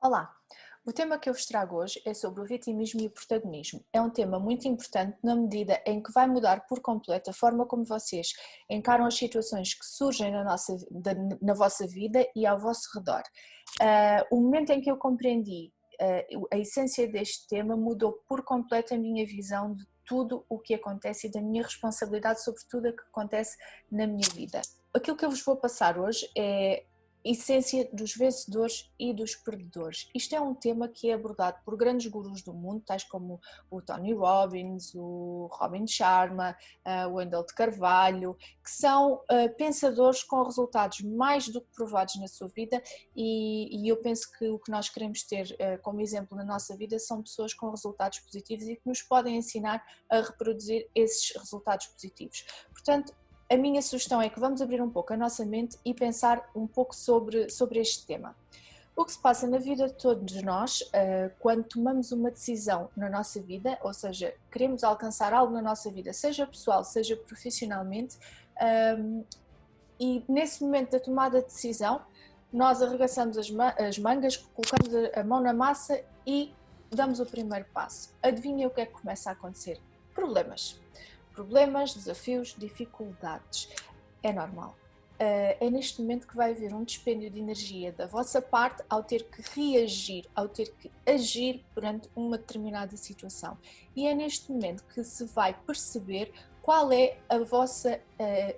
Olá! O tema que eu vos trago hoje é sobre o vitimismo e o protagonismo. É um tema muito importante na medida em que vai mudar por completo a forma como vocês encaram as situações que surgem na vossa vida e ao vosso redor. O momento em que eu compreendi a essência deste tema mudou por completo a minha visão de tudo o que acontece e da minha responsabilidade sobre tudo o que acontece na minha vida. Aquilo que eu vos vou passar hoje é essência dos vencedores e dos perdedores. Isto é um tema que é abordado por grandes gurus do mundo, tais como o Tony Robbins, o Robin Sharma, o Wendell de Carvalho, que são pensadores com resultados mais do que provados na sua vida e eu penso que o que nós queremos ter como exemplo na nossa vida são pessoas com resultados positivos e que nos podem ensinar a reproduzir esses resultados positivos. Portanto, a minha sugestão é que vamos abrir um pouco a nossa mente e pensar um pouco sobre este tema. O que se passa na vida de todos nós, quando tomamos uma decisão na nossa vida, ou seja, queremos alcançar algo na nossa vida, seja pessoal, seja profissionalmente, e nesse momento da tomada de decisão, nós arregaçamos as mangas, colocamos a mão na massa e damos o primeiro passo. Adivinha o que é que começa a acontecer? Problemas, desafios, dificuldades. É normal. É neste momento que vai haver um dispêndio de energia da vossa parte ao ter que reagir, ao ter que agir perante uma determinada situação. E é neste momento que se vai perceber qual é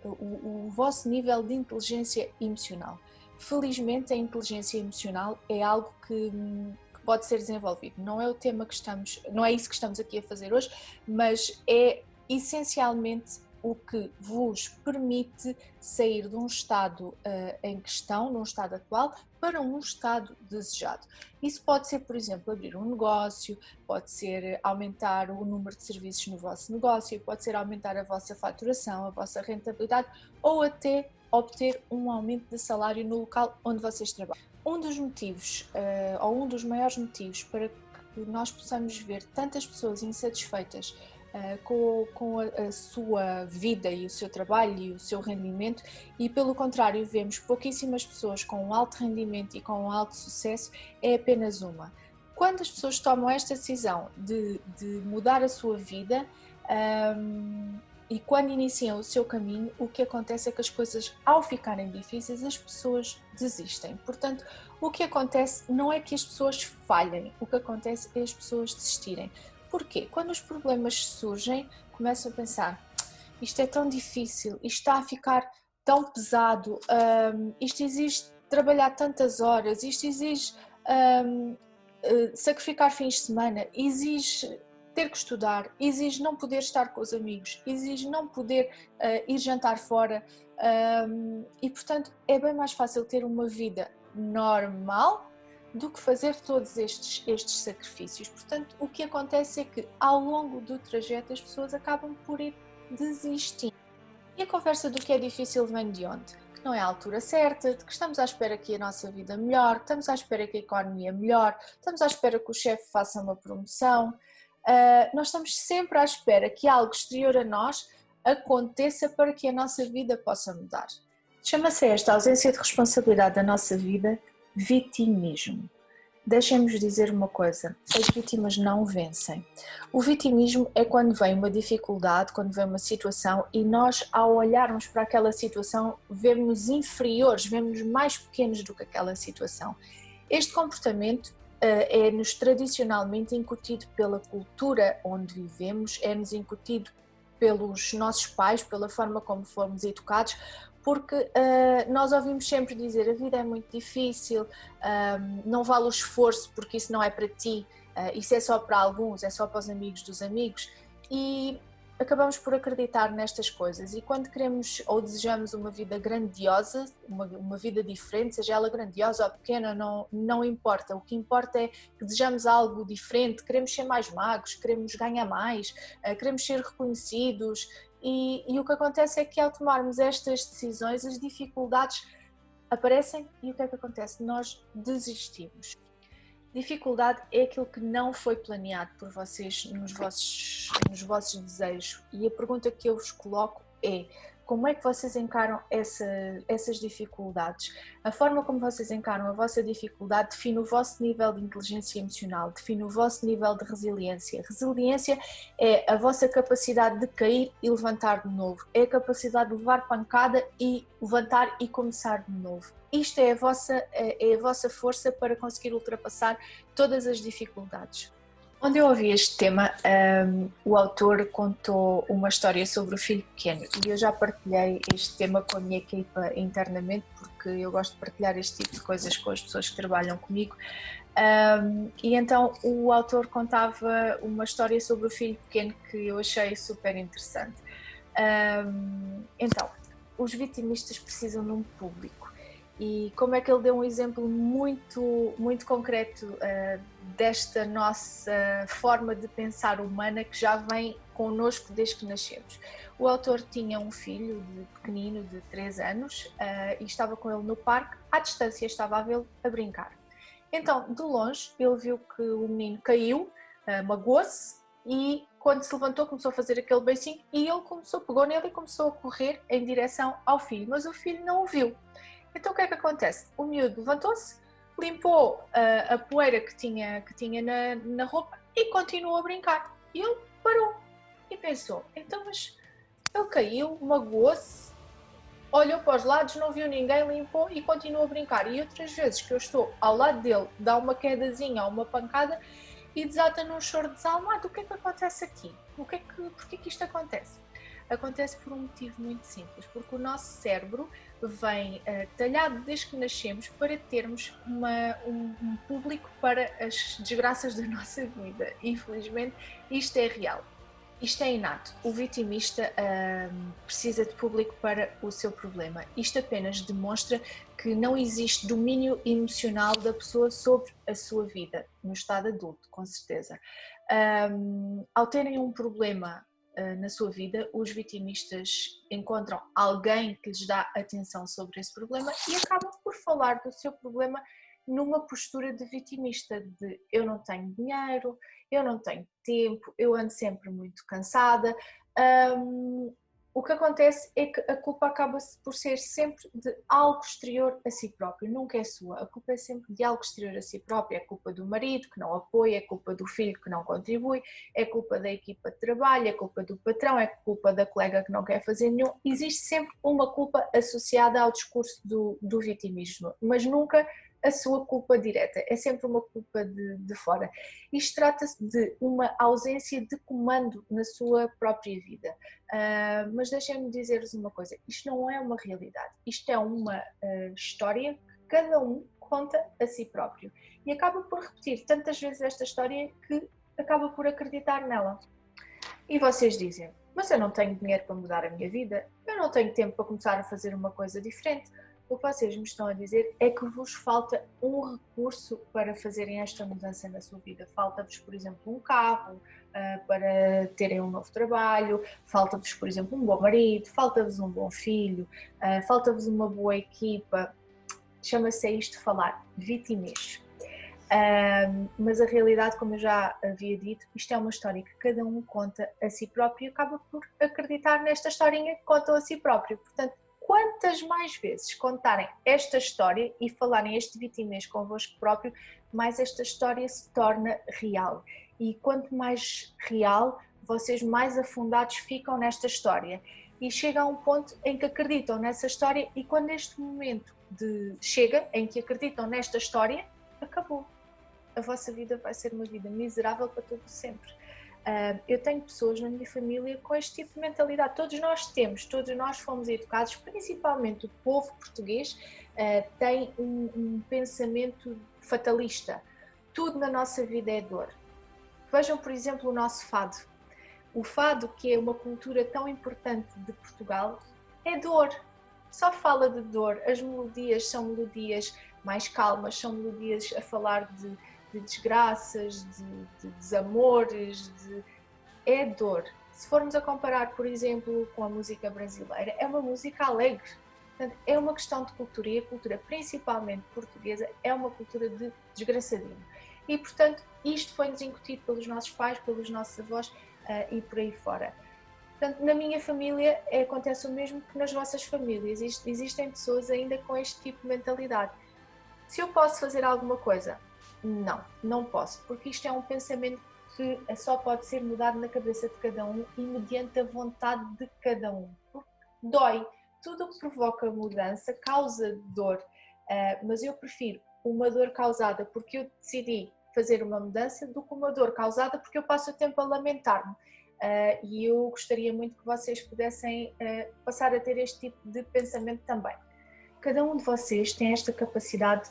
o vosso nível de inteligência emocional. Felizmente, a inteligência emocional é algo que pode ser desenvolvido. Não é o tema não é isso que estamos aqui a fazer hoje, mas é essencialmente o que vos permite sair de um estado em questão, num estado atual, para um estado desejado. Isso pode ser, por exemplo, abrir um negócio, pode ser aumentar o número de serviços no vosso negócio, pode ser aumentar a vossa faturação, a vossa rentabilidade ou até obter um aumento de salário no local onde vocês trabalham. Um dos motivos, ou um dos maiores motivos para que nós possamos ver tantas pessoas insatisfeitas com a sua vida e o seu trabalho e o seu rendimento e pelo contrário vemos pouquíssimas pessoas com um alto rendimento e com um alto sucesso, é apenas uma. Quando as pessoas tomam esta decisão de mudar a sua vida e quando iniciam o seu caminho, o que acontece é que as coisas, ao ficarem difíceis, as pessoas desistem. Portanto, o que acontece não é que as pessoas falhem, o que acontece é as pessoas desistirem. Porquê? Quando os problemas surgem, começam a pensar, isto é tão difícil, isto está a ficar tão pesado, isto exige trabalhar tantas horas, isto exige sacrificar fins de semana, exige ter que estudar, exige não poder estar com os amigos, exige não poder ir jantar fora e portanto é bem mais fácil ter uma vida normal do que fazer todos estes sacrifícios. Portanto, o que acontece é que ao longo do trajeto as pessoas acabam por ir desistindo. E a conversa do que é difícil vem de onde? Que não é a altura certa, de que estamos à espera que a nossa vida melhore, estamos à espera que a economia melhore, estamos à espera que o chefe faça uma promoção. Nós estamos sempre à espera que algo exterior a nós aconteça para que a nossa vida possa mudar. Chama-se esta ausência de responsabilidade da nossa vida vitimismo. Deixem-nos dizer uma coisa, as vítimas não vencem. O vitimismo é quando vem uma dificuldade, quando vem uma situação e nós, ao olharmos para aquela situação, vemos-nos inferiores, vemos-nos mais pequenos do que aquela situação. Este comportamento é-nos tradicionalmente incutido pela cultura onde vivemos, é-nos incutido pelos nossos pais, pela forma como fomos educados, porque nós ouvimos sempre dizer a vida é muito difícil, não vale o esforço porque isso não é para ti, isso é só para alguns, é só para os amigos dos amigos e acabamos por acreditar nestas coisas e quando queremos ou desejamos uma vida grandiosa, uma vida diferente, seja ela grandiosa ou pequena, não importa, o que importa é que desejamos algo diferente, queremos ser mais magos, queremos ganhar mais, queremos ser reconhecidos e o que acontece é que ao tomarmos estas decisões as dificuldades aparecem e o que é que acontece? Nós desistimos. Dificuldade é aquilo que não foi planeado por vocês nos vossos desejos e a pergunta que eu vos coloco é como é que vocês encaram essas dificuldades. A forma como vocês encaram a vossa dificuldade define o vosso nível de inteligência emocional, define o vosso nível de resiliência. Resiliência é a vossa capacidade de cair e levantar de novo, é a capacidade de levar pancada e levantar e começar de novo. Isto é a vossa força para conseguir ultrapassar todas as dificuldades. Quando eu ouvi este tema, o autor contou uma história sobre o filho pequeno e eu já partilhei este tema com a minha equipa internamente, porque eu gosto de partilhar este tipo de coisas com as pessoas que trabalham comigo. E então o autor contava uma história sobre o filho pequeno que eu achei super interessante. Então, os vitimistas precisam de um público. E como é que ele deu um exemplo muito concreto desta nossa forma de pensar humana que já vem connosco desde que nascemos. O autor tinha um filho pequenino de 3 anos e estava com ele no parque, à distância estava a vê-lo a brincar. Então, de longe, ele viu que o menino caiu, magoou-se e quando se levantou começou a fazer aquele beicinho e ele pegou nele e começou a correr em direção ao filho, mas o filho não o viu. Então o que é que acontece? O miúdo levantou-se, limpou a poeira que tinha na roupa e continuou a brincar. E ele parou e pensou, então mas ele caiu, magoou-se, olhou para os lados, não viu ninguém, limpou e continuou a brincar. E outras vezes que eu estou ao lado dele, dá uma quedazinha ou uma pancada e desata num choro desalmado. O que é que acontece aqui? Porquê que isto acontece? Acontece por um motivo muito simples, porque o nosso cérebro vem talhado desde que nascemos para termos um público para as desgraças da nossa vida. Infelizmente, isto é real. Isto é inato. O vitimista precisa de público para o seu problema. Isto apenas demonstra que não existe domínio emocional da pessoa sobre a sua vida, no estado adulto, com certeza. Ao terem um problema na sua vida, os vitimistas encontram alguém que lhes dá atenção sobre esse problema e acabam por falar do seu problema numa postura de vitimista, de eu não tenho dinheiro, eu não tenho tempo, eu ando sempre muito cansada. O que acontece é que a culpa acaba por ser sempre de algo exterior a si próprio, nunca é sua. A culpa é sempre de algo exterior a si próprio. É culpa do marido que não apoia, é culpa do filho que não contribui, é culpa da equipa de trabalho, é culpa do patrão, é culpa da colega que não quer fazer nenhum. Existe sempre uma culpa associada ao discurso do vitimismo, mas nunca a sua culpa direta, é sempre uma culpa de fora. Isto trata-se de uma ausência de comando na sua própria vida. Mas deixem-me dizer-vos uma coisa, isto não é uma realidade, isto é uma história que cada um conta a si próprio e acaba por repetir tantas vezes esta história que acaba por acreditar nela. E vocês dizem, mas eu não tenho dinheiro para mudar a minha vida, eu não tenho tempo para começar a fazer uma coisa diferente. O que vocês me estão a dizer é que vos falta um recurso para fazerem esta mudança na sua vida. Falta-vos, por exemplo, um carro para terem um novo trabalho, falta-vos, por exemplo, um bom marido, falta-vos um bom filho, falta-vos uma boa equipa. Chama-se isto de falar vitimez. Mas a realidade, como eu já havia dito, isto é uma história que cada um conta a si próprio e acaba por acreditar nesta historinha que contam a si próprio. Portanto, quantas mais vezes contarem esta história e falarem este vitimez convosco próprio, mais esta história se torna real. E quanto mais real, vocês mais afundados ficam nesta história. E chega a um ponto em que acreditam nessa história e quando este momento chega em que acreditam nesta história, acabou. A vossa vida vai ser uma vida miserável para todo sempre. Eu tenho pessoas na minha família com este tipo de mentalidade. Todos nós fomos educados, principalmente o povo português, tem um pensamento fatalista. Tudo na nossa vida é dor. Vejam, por exemplo, o nosso fado. O fado, que é uma cultura tão importante de Portugal, é dor. Só fala de dor. As melodias são melodias mais calmas, são melodias a falar de desgraças, de desamores, é dor. Se formos a comparar, por exemplo, com a música brasileira, é uma música alegre. Portanto, é uma questão de cultura e a cultura, principalmente portuguesa, é uma cultura de desgraçadinho. E, portanto, isto foi-nos incutido pelos nossos pais, pelos nossos avós e por aí fora. Portanto, na minha família acontece o mesmo que nas vossas famílias. Existem pessoas ainda com este tipo de mentalidade. Se eu posso fazer alguma coisa? Não, não posso, porque isto é um pensamento que só pode ser mudado na cabeça de cada um e mediante a vontade de cada um. Porque dói, tudo o que provoca mudança causa dor, mas eu prefiro uma dor causada porque eu decidi fazer uma mudança do que uma dor causada porque eu passo o tempo a lamentar-me. E eu gostaria muito que vocês pudessem passar a ter este tipo de pensamento também. Cada um de vocês tem esta capacidade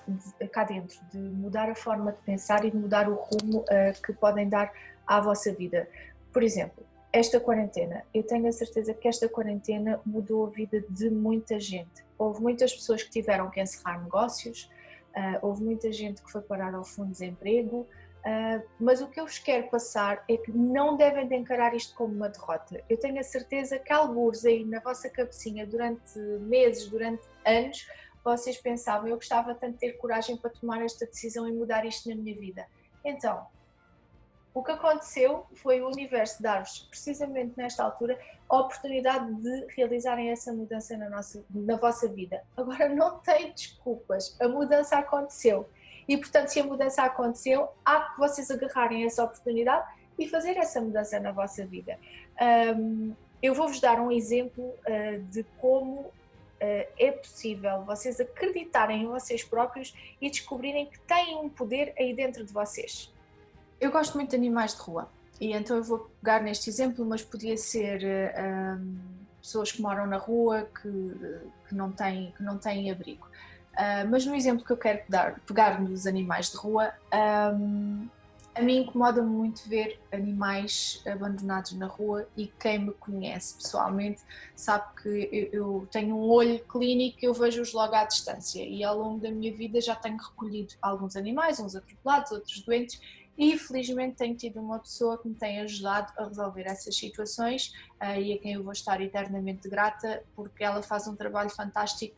cá dentro de mudar a forma de pensar e de mudar o rumo que podem dar à vossa vida. Por exemplo, esta quarentena, eu tenho a certeza que esta quarentena mudou a vida de muita gente. Houve muitas pessoas que tiveram que encerrar negócios, houve muita gente que foi parar ao fundo de desemprego, mas o que eu vos quero passar é que não devem de encarar isto como uma derrota. Eu tenho a certeza que algures aí na vossa cabecinha durante meses, durante anos, vocês pensavam, eu gostava tanto de ter coragem para tomar esta decisão e mudar isto na minha vida. Então, o que aconteceu foi o universo dar-vos, precisamente nesta altura, a oportunidade de realizarem essa mudança na vossa vida. Agora, não tem desculpas, a mudança aconteceu. E, portanto, se a mudança aconteceu, há que vocês agarrarem essa oportunidade e fazer essa mudança na vossa vida. Eu vou-vos dar um exemplo de como é possível vocês acreditarem em vocês próprios e descobrirem que têm um poder aí dentro de vocês. Eu gosto muito de animais de rua e então eu vou pegar neste exemplo, mas podia ser pessoas que moram na rua, que não têm abrigo. Mas no exemplo que eu quero pegar nos animais de rua, a mim incomoda-me muito ver animais abandonados na rua e quem me conhece pessoalmente sabe que eu tenho um olho clínico e eu vejo-os logo à distância e ao longo da minha vida já tenho recolhido alguns animais, uns atropelados, outros doentes e felizmente tenho tido uma pessoa que me tem ajudado a resolver essas situações e a quem eu vou estar eternamente grata porque ela faz um trabalho fantástico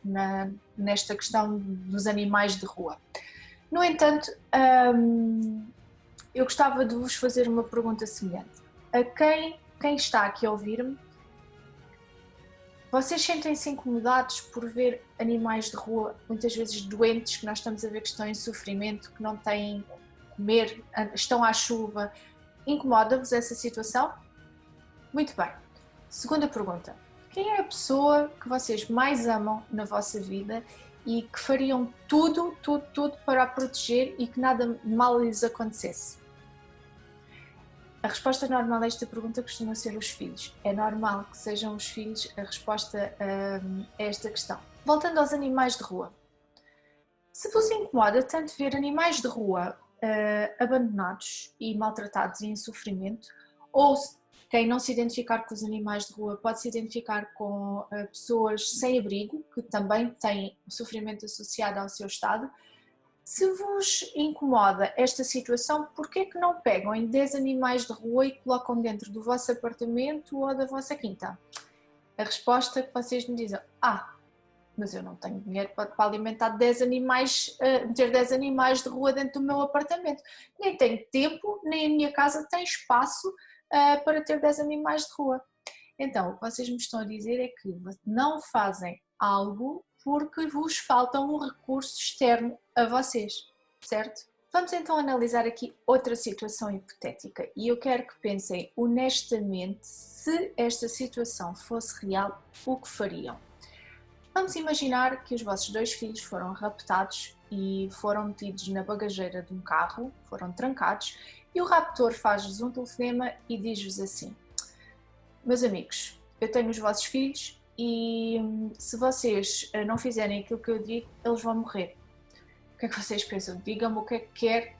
nesta questão dos animais de rua. No entanto, eu gostava de vos fazer uma pergunta semelhante. A quem está aqui a ouvir-me, vocês sentem-se incomodados por ver animais de rua, muitas vezes doentes, que nós estamos a ver que estão em sofrimento, que não têm comer, estão à chuva? Incomoda-vos essa situação? Muito bem. Segunda pergunta. Quem é a pessoa que vocês mais amam na vossa vida e que fariam tudo para a proteger e que nada mal lhes acontecesse? A resposta normal a esta pergunta costuma ser os filhos. É normal que sejam os filhos a resposta a esta questão. Voltando aos animais de rua. Se vos incomoda tanto ver animais de rua abandonados e maltratados e em sofrimento, ou quem não se identificar com os animais de rua pode se identificar com pessoas sem abrigo, que também têm sofrimento associado ao seu estado. Se vos incomoda esta situação, por que não pegam em 10 animais de rua e colocam dentro do vosso apartamento ou da vossa quinta? A resposta que vocês me dizem, mas eu não tenho dinheiro para alimentar 10 animais, meter 10 animais de rua dentro do meu apartamento. Nem tenho tempo, nem a minha casa tem espaço para ter 10 animais de rua. Então, o que vocês me estão a dizer é que não fazem algo porque vos falta um recurso externo a vocês, certo? Vamos então analisar aqui outra situação hipotética e eu quero que pensem honestamente se esta situação fosse real, o que fariam? Vamos imaginar que os vossos 2 filhos foram raptados e foram metidos na bagageira de um carro, foram trancados e o raptor faz-vos um telefonema e diz-vos assim: meus amigos, eu tenho os vossos filhos e se vocês não fizerem aquilo que eu digo, eles vão morrer. O que é que vocês pensam? Digam-me o que é que quer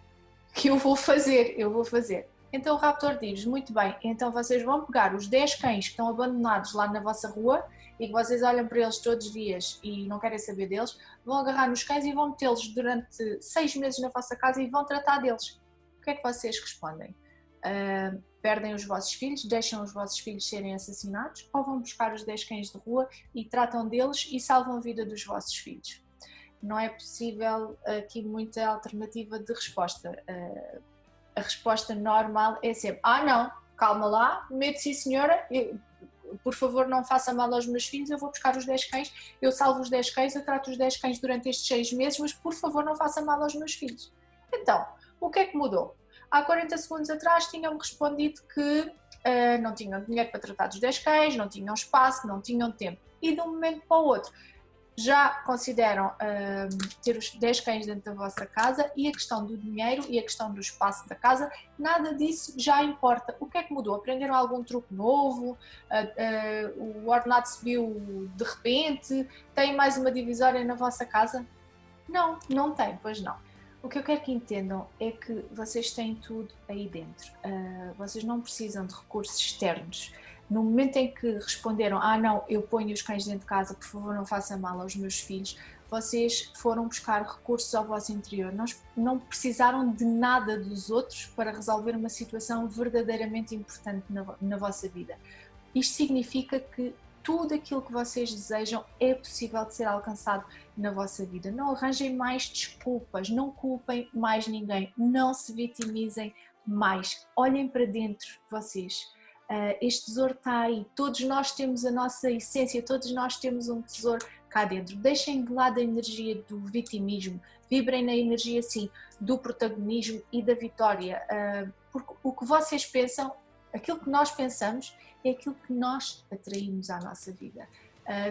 que eu vou fazer. Eu vou fazer. Então o raptor diz, muito bem, então vocês vão pegar os 10 cães que estão abandonados lá na vossa rua e que vocês olham para eles todos os dias e não querem saber deles, vão agarrar nos cães e vão metê-los durante 6 meses na vossa casa e vão tratar deles. O que é que vocês respondem? Perdem os vossos filhos, deixam os vossos filhos serem assassinados ou vão buscar os 10 cães de rua e tratam deles e salvam a vida dos vossos filhos? Não é possível aqui muita alternativa de resposta. A resposta normal é sempre, não, calma lá, medo sim senhora, por favor não faça mal aos meus filhos, eu vou buscar os 10 cães, eu salvo os 10 cães, eu trato os 10 cães durante estes 6 meses, mas por favor não faça mal aos meus filhos. Então, o que é que mudou? Há 40 segundos atrás tinham-me respondido que não tinham dinheiro para tratar dos 10 cães, não tinham espaço, não tinham tempo. E de um momento para o outro já consideram ter os 10 cães dentro da vossa casa, e a questão do dinheiro e a questão do espaço da casa, nada disso já importa. O que é que mudou? Aprenderam algum truque novo? O ordenado subiu de repente? Tem mais uma divisória na vossa casa? Não, não tem, pois não. O que eu quero que entendam é que vocês têm tudo aí dentro. Vocês não precisam de recursos externos. No momento em que responderam, não, eu ponho os cães dentro de casa, por favor não faça mal aos meus filhos, vocês foram buscar recursos ao vosso interior. Não precisaram de nada dos outros para resolver uma situação verdadeiramente importante na vossa vida. Isto significa que tudo aquilo que vocês desejam é possível de ser alcançado na vossa vida. Não arranjem mais desculpas, não culpem mais ninguém, não se vitimizem mais. Olhem para dentro de vocês. Este tesouro está aí, todos nós temos a nossa essência, todos nós temos um tesouro cá dentro. Deixem de lado a energia do vitimismo, vibrem na energia sim do protagonismo e da vitória, porque o que vocês pensam, aquilo que nós pensamos é aquilo que nós atraímos à nossa vida.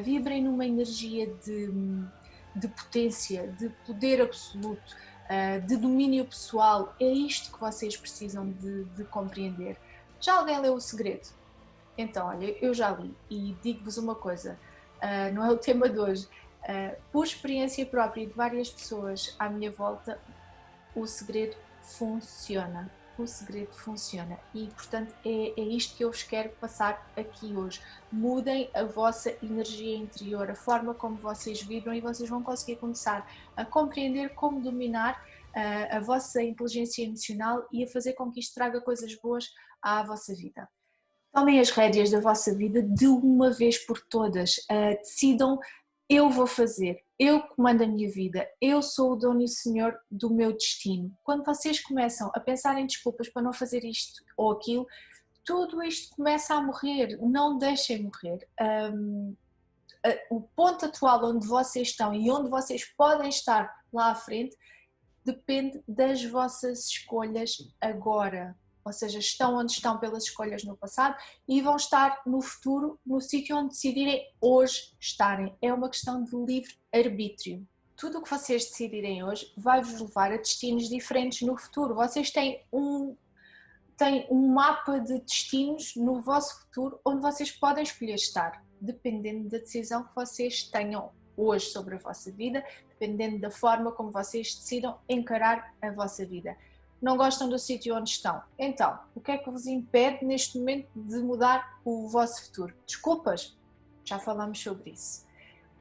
Vibrem numa energia de potência, de poder absoluto, de domínio pessoal. É isto que vocês precisam de compreender. Já alguém leu O Segredo? Então, olha, eu já li e digo-vos uma coisa, não é o tema de hoje, por experiência própria de várias pessoas à minha volta, O Segredo funciona. O segredo funciona e, portanto, é isto que eu vos quero passar aqui hoje. Mudem a vossa energia interior, a forma como vocês vibram, e vocês vão conseguir começar a compreender como dominar a vossa inteligência emocional e a fazer com que isto traga coisas boas à vossa vida. Tomem as rédeas da vossa vida de uma vez por todas, decidam, eu vou fazer, eu comando a minha vida, eu sou o dono e o senhor do meu destino. Quando vocês começam a pensar em desculpas para não fazer isto ou aquilo, tudo isto começa a morrer, não deixem morrer. O ponto atual onde vocês estão e onde vocês podem estar lá à frente depende das vossas escolhas agora. Ou seja, estão onde estão pelas escolhas no passado e vão estar no futuro, no sítio onde decidirem hoje estarem. É uma questão de livre-arbítrio. Tudo o que vocês decidirem hoje vai-vos levar a destinos diferentes no futuro. Vocês têm um mapa de destinos no vosso futuro onde vocês podem escolher estar, dependendo da decisão que vocês tenham hoje sobre a vossa vida, dependendo da forma como vocês decidam encarar a vossa vida. Não gostam do sítio onde estão? Então, o que é que vos impede neste momento de mudar o vosso futuro? Desculpas? Já falamos sobre isso.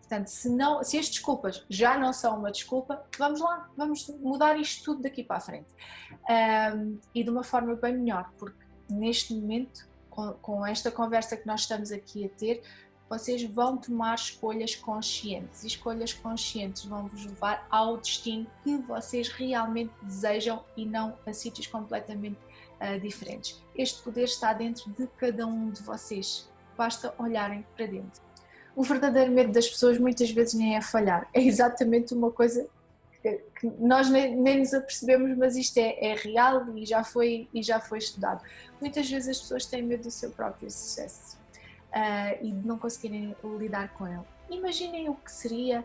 Portanto, se as desculpas já não são uma desculpa, vamos lá, vamos mudar isto tudo daqui para a frente. E de uma forma bem melhor, porque neste momento, com esta conversa que nós estamos aqui a ter, vocês vão tomar escolhas conscientes, e escolhas conscientes vão vos levar ao destino que vocês realmente desejam e não a sítios completamente diferentes. Este poder está dentro de cada um de vocês, basta olharem para dentro. O verdadeiro medo das pessoas muitas vezes nem é falhar, é exatamente uma coisa que nós nem nos apercebemos, mas isto é real e já foi estudado. Muitas vezes as pessoas têm medo do seu próprio sucesso. E de não conseguirem lidar com ele. Imaginem o que seria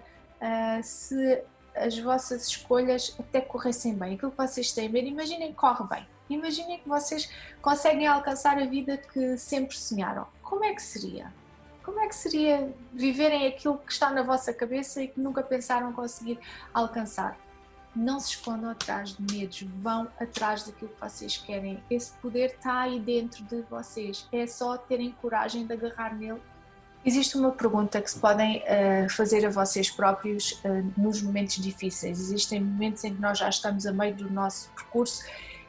se as vossas escolhas até corressem bem, aquilo que vocês têm medo, imaginem que corre bem, imaginem que vocês conseguem alcançar a vida que sempre sonharam. Como é que seria? Como é que seria viverem aquilo que está na vossa cabeça e que nunca pensaram conseguir alcançar? Não se escondam atrás de medos, vão atrás daquilo que vocês querem. Esse poder está aí dentro de vocês, é só terem coragem de agarrar nele. Existe uma pergunta que se podem fazer a vocês próprios nos momentos difíceis. Existem momentos em que nós já estamos a meio do nosso percurso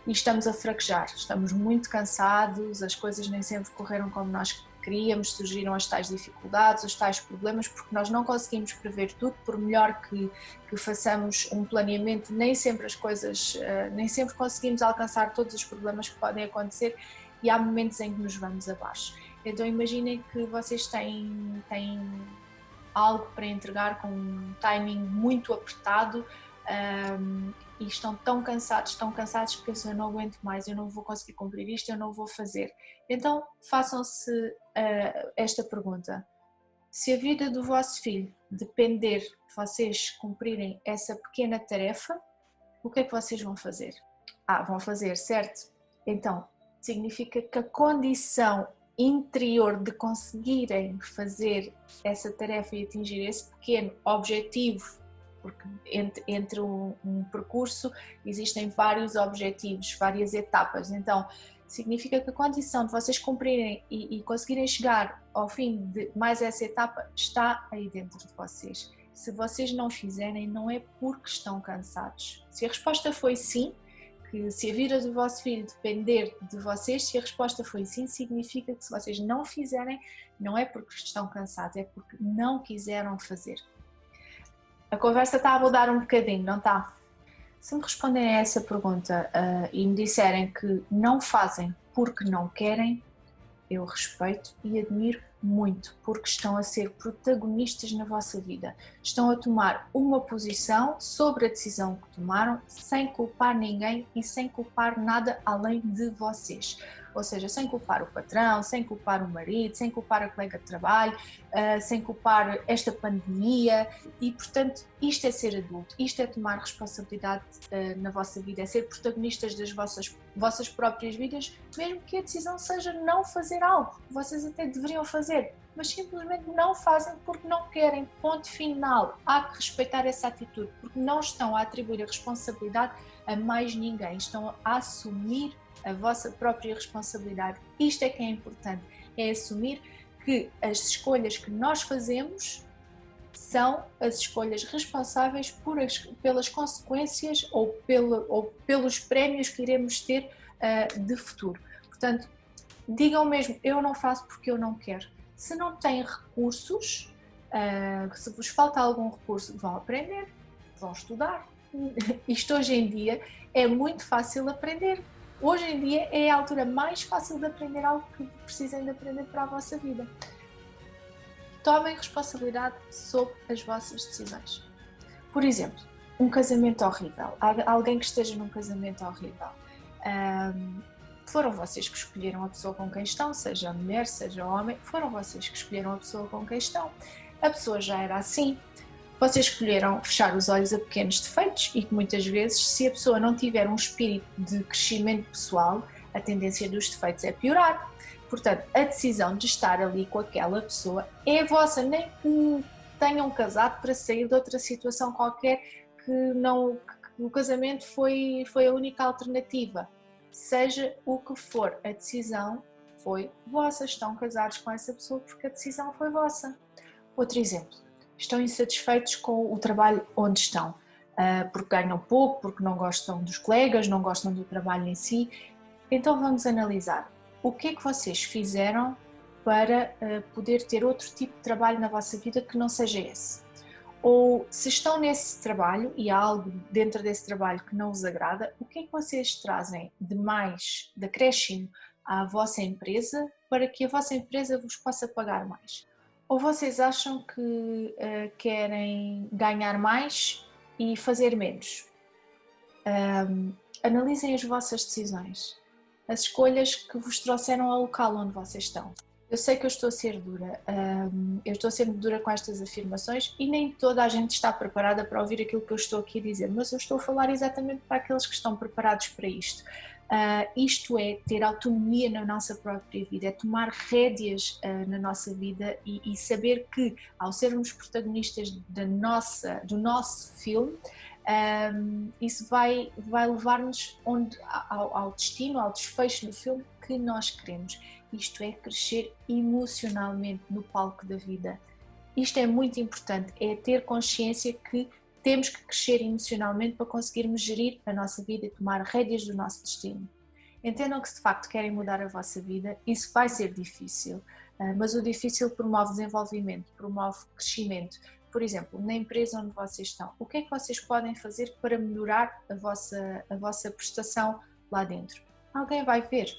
e estamos a fraquejar, estamos muito cansados, as coisas nem sempre correram como nós queríamos, surgiram as tais dificuldades, os tais problemas, porque nós não conseguimos prever tudo, por melhor que façamos um planeamento, nem sempre as coisas, nem sempre conseguimos alcançar todos os problemas que podem acontecer e há momentos em que nos vamos abaixo. Então imaginem que vocês têm algo para entregar com um timing muito apertado, e estão tão cansados que pensam: eu não aguento mais, eu não vou conseguir cumprir isto, eu não vou fazer. Então façam-se esta pergunta: se a vida do vosso filho depender de vocês cumprirem essa pequena tarefa, o que é que vocês vão fazer? Vão fazer, certo? Então significa que a condição interior de conseguirem fazer essa tarefa e atingir esse pequeno objetivo, porque entre um percurso existem vários objetivos, várias etapas, então significa que a condição de vocês cumprirem e conseguirem chegar ao fim de mais essa etapa está aí dentro de vocês. Se vocês não fizerem, não é porque estão cansados. Se a resposta foi sim, que se a vida do vosso filho depender de vocês, se a resposta foi sim, significa que se vocês não fizerem, não é porque estão cansados, é porque não quiseram fazer. A conversa está a mudar um bocadinho, não está? Se me responderem a essa pergunta e me disserem que não fazem porque não querem, eu respeito e admiro muito, porque estão a ser protagonistas na vossa vida. Estão a tomar uma posição sobre a decisão que tomaram, sem culpar ninguém e sem culpar nada além de vocês. Ou seja, sem culpar o patrão, sem culpar o marido, sem culpar a colega de trabalho, sem culpar esta pandemia. E, portanto, isto é ser adulto, isto é tomar responsabilidade na vossa vida, é ser protagonistas das vossas próprias vidas, mesmo que a decisão seja não fazer algo que vocês até deveriam fazer, mas simplesmente não fazem porque não querem, ponto final. Há que respeitar essa atitude, porque não estão a atribuir a responsabilidade a mais ninguém, estão a assumir a vossa própria responsabilidade. Isto é que é importante, é assumir que as escolhas que nós fazemos são as escolhas responsáveis pelas consequências ou pelos prémios que iremos ter de futuro. Portanto, digam mesmo: eu não faço porque eu não quero. Se não têm recursos, se vos falta algum recurso, vão aprender, vão estudar. Isto hoje em dia é muito fácil aprender. Hoje em dia é a altura mais fácil de aprender algo que precisem de aprender para a vossa vida. Tomem responsabilidade sobre as vossas decisões. Por exemplo, um casamento horrível. Alguém que esteja num casamento horrível. Foram vocês que escolheram a pessoa com quem estão, seja mulher, seja homem, foram vocês que escolheram a pessoa com quem estão. A pessoa já era assim. Vocês escolheram fechar os olhos a pequenos defeitos e que muitas vezes, se a pessoa não tiver um espírito de crescimento pessoal, a tendência dos defeitos é piorar. Portanto, a decisão de estar ali com aquela pessoa é vossa, nem que tenham casado para sair de outra situação qualquer que o casamento foi a única alternativa. Seja o que for, a decisão foi vossa, estão casados com essa pessoa porque a decisão foi vossa. Outro exemplo: estão insatisfeitos com o trabalho onde estão, porque ganham pouco, porque não gostam dos colegas, não gostam do trabalho em si. Então vamos analisar o que é que vocês fizeram para poder ter outro tipo de trabalho na vossa vida que não seja esse. Ou se estão nesse trabalho e há algo dentro desse trabalho que não vos agrada, o que é que vocês trazem de mais, de acréscimo à vossa empresa para que a vossa empresa vos possa pagar mais? Ou vocês acham que querem ganhar mais e fazer menos? Analisem as vossas decisões, as escolhas que vos trouxeram ao local onde vocês estão. Eu sei que eu estou a ser dura, eu estou a ser dura com estas afirmações e nem toda a gente está preparada para ouvir aquilo que eu estou aqui a dizer, mas eu estou a falar exatamente para aqueles que estão preparados para isto. Isto é ter autonomia na nossa própria vida, é tomar rédeas na nossa vida e saber que, ao sermos protagonistas do nosso filme, isso vai levar-nos ao destino, ao desfecho do filme que nós queremos. Isto é crescer emocionalmente no palco da vida. Isto é muito importante, é ter consciência que temos que crescer emocionalmente para conseguirmos gerir a nossa vida e tomar rédeas do nosso destino. Entendam que se de facto querem mudar a vossa vida, isso vai ser difícil, mas o difícil promove desenvolvimento, promove crescimento. Por exemplo, na empresa onde vocês estão, o que é que vocês podem fazer para melhorar a vossa prestação lá dentro? Alguém vai ver.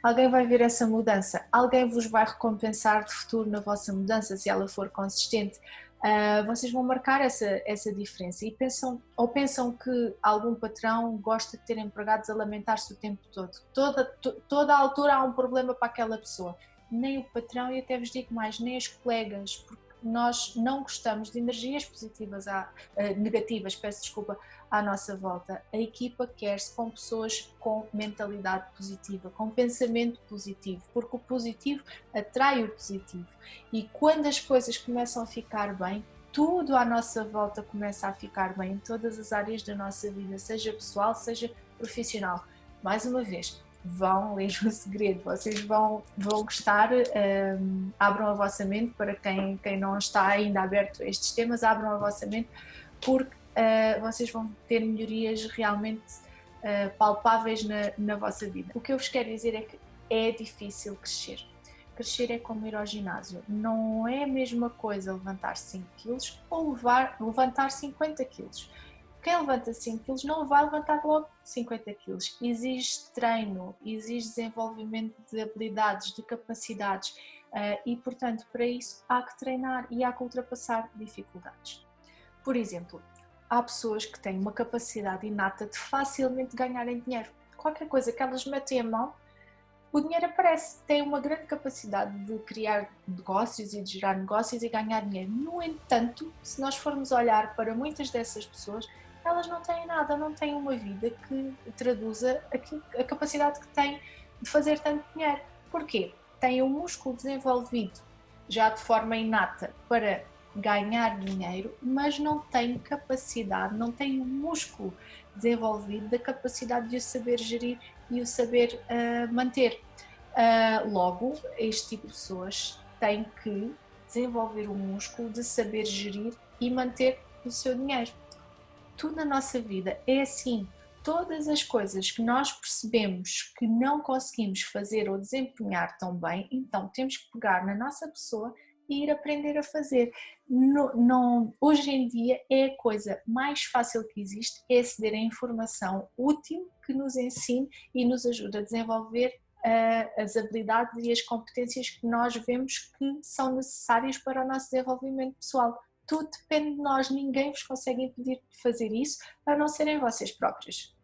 Alguém vai ver essa mudança, alguém vos vai recompensar de futuro na vossa mudança se ela for consistente. Vocês vão marcar essa diferença e pensam que algum patrão gosta de ter empregados a lamentar-se o tempo todo. Toda a altura há um problema para aquela pessoa. Nem o patrão, e até vos digo mais, nem os colegas, porque nós não gostamos de energias positivas, negativas, peço desculpa, à nossa volta. A equipa quer-se com pessoas com mentalidade positiva, com pensamento positivo, porque o positivo atrai o positivo. E quando as coisas começam a ficar bem, tudo à nossa volta começa a ficar bem, em todas as áreas da nossa vida, seja pessoal, seja profissional. Mais uma vez, vão ler o segredo, vocês vão gostar, abram a vossa mente, para quem não está ainda aberto a estes temas, abram a vossa mente, porque vocês vão ter melhorias realmente palpáveis na vossa vida. O que eu vos quero dizer é que é difícil crescer. Crescer é como ir ao ginásio, não é a mesma coisa levantar 5 kg ou levantar 50 kg. Quem levanta 5 kg não vai levantar logo 50 kg. Exige treino, exige desenvolvimento de habilidades, de capacidades e, portanto, para isso há que treinar e há que ultrapassar dificuldades. Por exemplo, há pessoas que têm uma capacidade inata de facilmente ganharem dinheiro. Qualquer coisa que elas metem a mão, o dinheiro aparece. Têm uma grande capacidade de criar negócios e de gerar negócios e ganhar dinheiro. No entanto, se nós formos olhar para muitas dessas pessoas, elas não têm nada, não têm uma vida que traduza a capacidade que têm de fazer tanto dinheiro. Porquê? Têm o músculo desenvolvido já de forma inata para ganhar dinheiro, mas não têm capacidade, não têm o músculo desenvolvido da capacidade de o saber gerir e o saber manter. Logo, este tipo de pessoas tem que desenvolver o músculo de saber gerir e manter o seu dinheiro. Tudo na nossa vida é assim. Todas as coisas que nós percebemos que não conseguimos fazer ou desempenhar tão bem, então temos que pegar na nossa pessoa e ir aprender a fazer. Hoje em dia é a coisa mais fácil que existe, é aceder a informação útil que nos ensine e nos ajude a desenvolver as habilidades e as competências que nós vemos que são necessárias para o nosso desenvolvimento pessoal. Tudo depende de nós, ninguém vos consegue impedir de fazer isso, a não serem vocês próprios.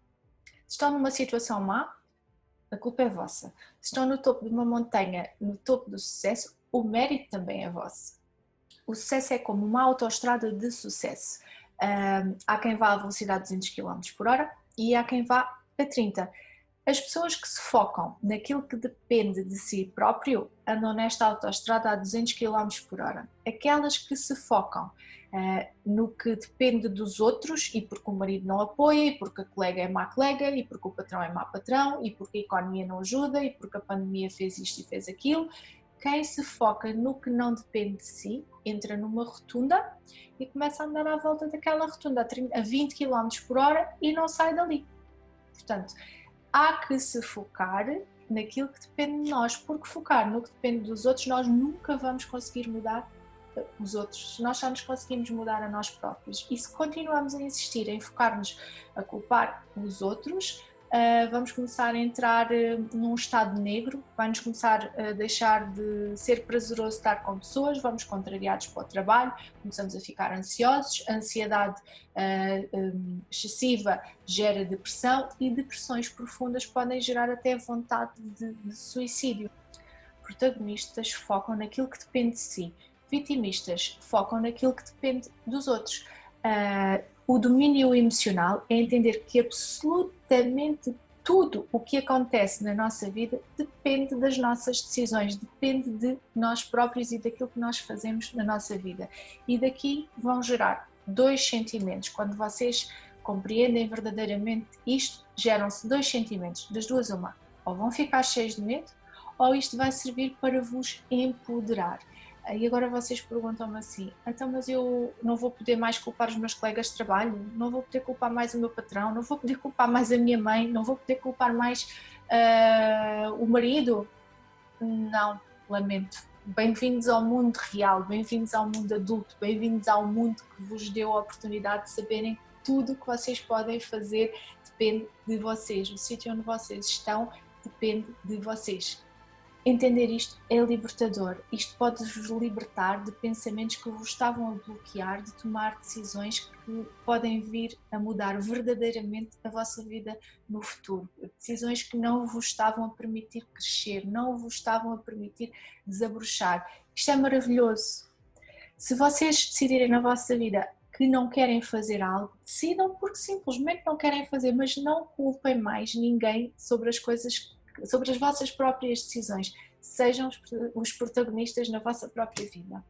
Se estão numa situação má, a culpa é vossa. Se estão no topo de uma montanha, no topo do sucesso, o mérito também é vosso. O sucesso é como uma autoestrada de sucesso. Há quem vá à velocidade de 200 km por hora e há quem vá a 30. As pessoas que se focam naquilo que depende de si próprio andam nesta autoestrada a 200 km por hora. Aquelas que se focam no que depende dos outros, e porque o marido não apoia, e porque a colega é má colega, e porque o patrão é má patrão, e porque a economia não ajuda, e porque a pandemia fez isto e fez aquilo. Quem se foca no que não depende de si entra numa rotunda e começa a andar à volta daquela rotunda a 20 km por hora e não sai dali. Portanto, há que se focar naquilo que depende de nós, porque focar no que depende dos outros, nós nunca vamos conseguir mudar os outros, nós só nos conseguimos mudar a nós próprios. E se continuamos a insistir em focar-nos a culpar os outros, vamos começar a entrar num estado negro, vai-nos começar a deixar de ser prazeroso estar com pessoas, vamos contrariados para o trabalho, começamos a ficar ansiosos, a ansiedade excessiva gera depressão e depressões profundas podem gerar até vontade de suicídio. Protagonistas focam naquilo que depende de si, vitimistas focam naquilo que depende dos outros. O domínio emocional é entender que absolutamente tudo o que acontece na nossa vida depende das nossas decisões, depende de nós próprios e daquilo que nós fazemos na nossa vida. E daqui vão gerar dois sentimentos. Quando vocês compreendem verdadeiramente isto, geram-se dois sentimentos, das duas uma. Ou vão ficar cheios de medo, ou isto vai servir para vos empoderar. E agora vocês perguntam-me assim, então mas eu não vou poder mais culpar os meus colegas de trabalho, não vou poder culpar mais o meu patrão, não vou poder culpar mais a minha mãe, não vou poder culpar mais o marido? Não, lamento. Bem-vindos ao mundo real, bem-vindos ao mundo adulto, bem-vindos ao mundo que vos deu a oportunidade de saberem que tudo o que vocês podem fazer depende de vocês. O sítio onde vocês estão depende de vocês. Entender isto é libertador. Isto pode-vos libertar de pensamentos que vos estavam a bloquear, de tomar decisões que podem vir a mudar verdadeiramente a vossa vida no futuro. Decisões que não vos estavam a permitir crescer, não vos estavam a permitir desabrochar. Isto é maravilhoso. Se vocês decidirem na vossa vida que não querem fazer algo, decidam porque simplesmente não querem fazer, mas não culpem mais ninguém sobre as coisas, sobre as vossas próprias decisões. Sejam os protagonistas na vossa própria vida.